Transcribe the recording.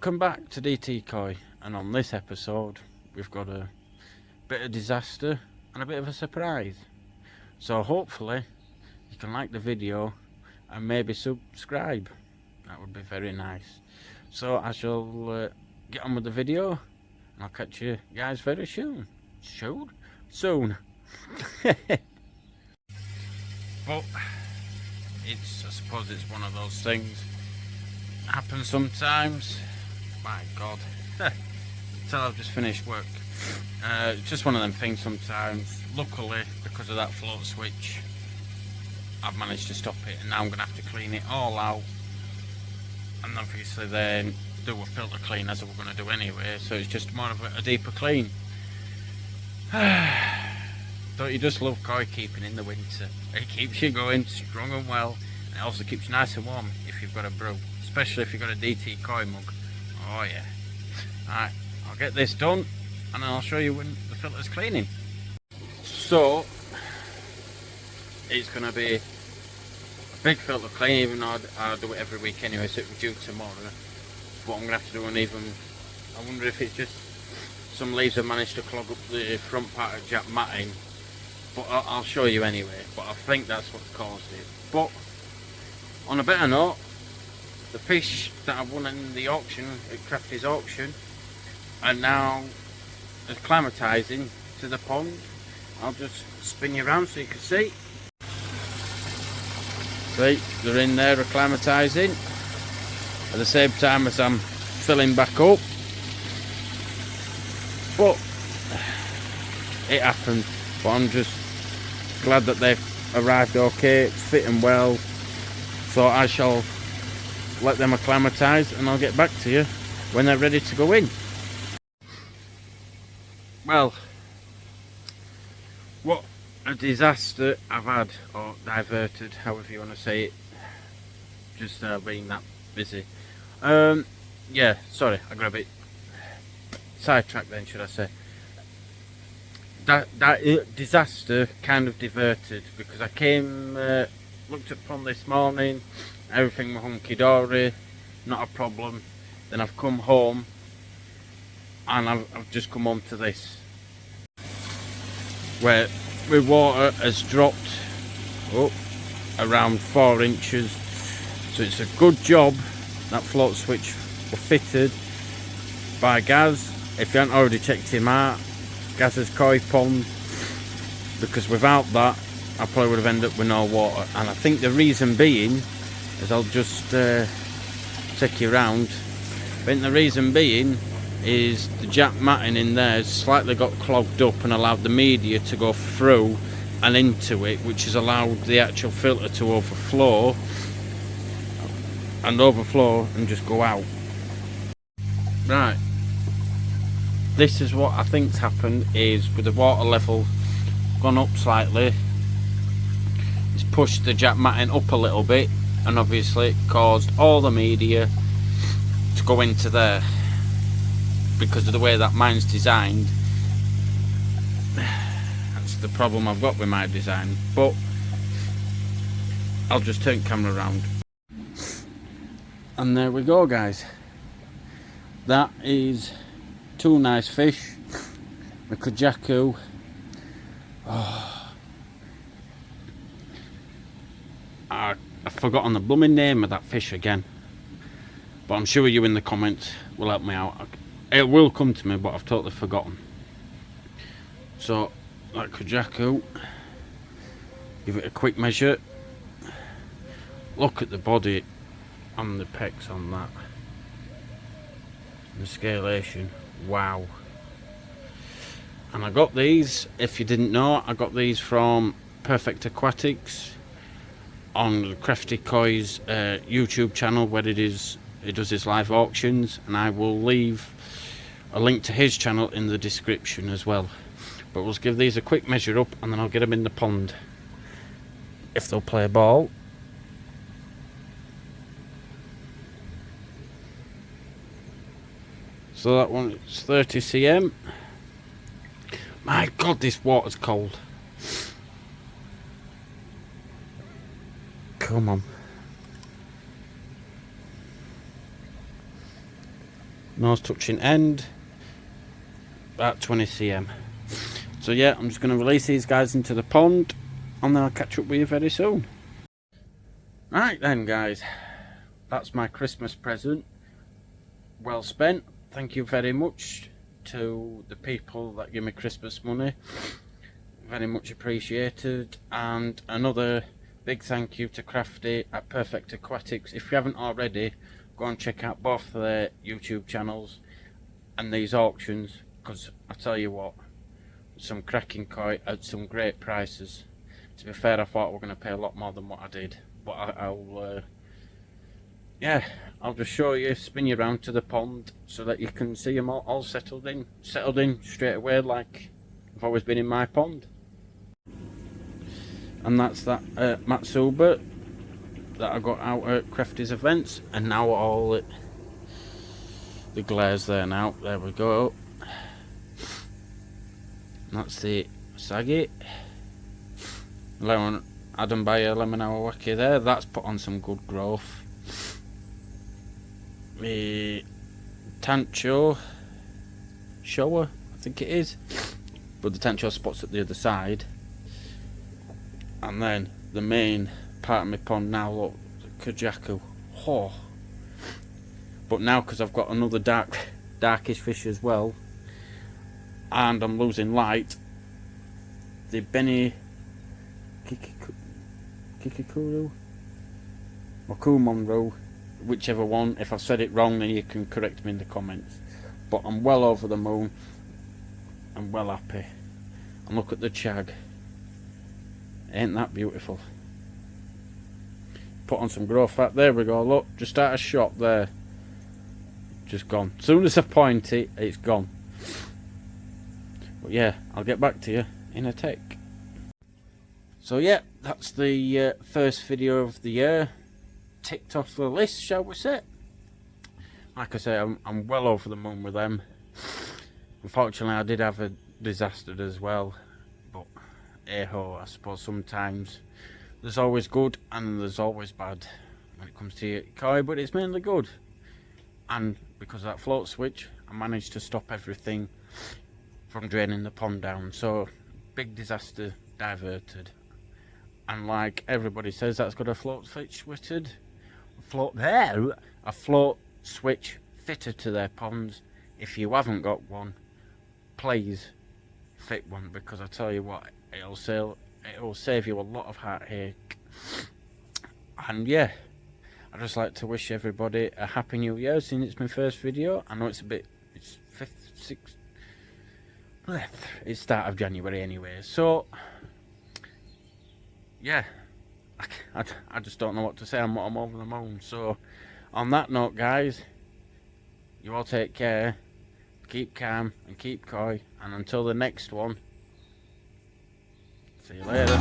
Welcome back to DT Koi, and on this episode we've got a bit of disaster and a bit of a surprise. So hopefully you can like the video and maybe subscribe. That would be very nice. So I shall get on with the video, and I'll catch you guys very soon. Soon. But I suppose it's one of those things. Happens sometimes. My God. Until I've just finished work. It's just one of them things sometimes. Luckily, because of that float switch, I've managed to stop it, and now I'm going to have to clean it all out, and obviously then do a filter clean as we're going to do anyway, so it's just more of a deeper clean. Don't you just love koi keeping in the winter? It keeps you going strong and well, and it also keeps you nice and warm if you've got a brew, especially if you've got a DT koi mug. Oh yeah. Alright, I'll get this done and then I'll show you when the filter's cleaning. So it's going to be a big filter clean, even though I do it every week anyway, so it'll be due tomorrow. But I'm going to have to do uneven. I wonder if it's just some leaves have managed to clog up the front part of Jack matting, but I'll show you anyway. But I think that's what caused it. But on a better note, the fish that I won in the auction at Krafty's auction are now acclimatising to the pond. I'll just spin you around so you can see. See, they're in there acclimatising at the same time as I'm filling back up. But it happened. But I'm just glad that they've arrived okay, fitting well. So I shall let them acclimatise and I'll get back to you when they're ready to go in. Well, what a disaster I've had, or diverted, however you want to say it. Just being that busy. Yeah, sorry, I got a bit sidetracked then, should I say. That disaster kind of diverted, because I came, looked at pond this morning, everything was hunky-dory, not a problem. Then I've come home and I've just come home to this, where my water has dropped around 4 inches. So it's a good job that float switch was fitted by Gaz. If you haven't already checked him out, Gaz's koi pond, because without that I probably would have ended up with no water. And I think the reason being, as I'll just take you around, I think the reason being is the jack matting in there slightly got clogged up and allowed the media to go through and into it, which has allowed the actual filter to overflow and just go out. Right, this is what I think's happened, is with the water level gone up slightly, it's pushed the jack matting up a little bit, and obviously it caused all the media to go into there. Because of the way that mine's designed, that's the problem I've got with my design. But I'll just turn camera around, and there we go, guys. That is 2 nice fish. The Kajaku. Oh, I've forgotten the blooming name of that fish again, but I'm sure you in the comments will help me out. It will come to me, but I've totally forgotten. So, that Kajaku, give it a quick measure. Look at the body and the pecs on that. The scalation, wow. And I got these, if you didn't know, I got these from Perfectaquatics on Krafty Koi's YouTube channel, where he does his live auctions, and I will leave a link to his channel in the description as well. But we'll give these a quick measure up, and then I'll get them in the pond if they'll play ball. So that one is 30 cm. My God, this water's cold. Come on. nose touching end, about 20 cm. So yeah, I'm just going to release these guys into the pond, and then I'll catch up with you very soon. Right then guys, that's my Christmas present. Well spent. Thank you very much to the people that give me Christmas money. Very much appreciated. And another big thank you to Krafty at Perfectaquatics. If you haven't already, go and check out both their YouTube channels and these auctions, because I tell you what, some cracking koi at some great prices. To be fair, I thought we were going to pay a lot more than what I did, but I'll just show you, spin you around to the pond so that you can see them all settled in straight away, like I've always been in my pond. And that's that Matsuba that I got out at Krafty's events, and now all the glare's there now. There we go. And that's the Saggy. Lemon Adam Bayer Lemon Hour Wacky there. That's put on some good growth. The Tancho Shower, I think it is, but the Tancho spot's at the other side. And then the main part of my pond now, look, the Kajaku. Oh. But now, because I've got another darkish fish as well, and I'm losing light, the Benny Kikikuru or Kumonro, whichever one. If I've said it wrong, then you can correct me in the comments. But I'm well over the moon. I'm well happy. And look at the chag. Ain't that beautiful? Put on some growth fat. There we go. Look, just out of shot there. Just gone. As soon as I point it, it's gone. But yeah, I'll get back to you in a tick. So yeah, that's the first video of the year. Ticked off the list, shall we say. Like I say, I'm well over the moon with them. Unfortunately, I did have a disaster as well, but hey-ho, I suppose sometimes there's always good and there's always bad when it comes to your koi, but it's mainly good. And because of that float switch, I managed to stop everything from draining the pond down. So big disaster diverted. And like everybody says, that's got a float switch fitted. A float switch fitted to their ponds. If you haven't got one, please fit one, because I tell you what, it'll save you a lot of heartache. And yeah, I'd just like to wish everybody a happy new year, since it's my first video. I know it's it's 5th, 6th, it's start of January anyway, so yeah, I just don't know what to say. I'm over the moon. So on that note, guys, you all take care, keep calm and keep koi, and until the next one, see you later.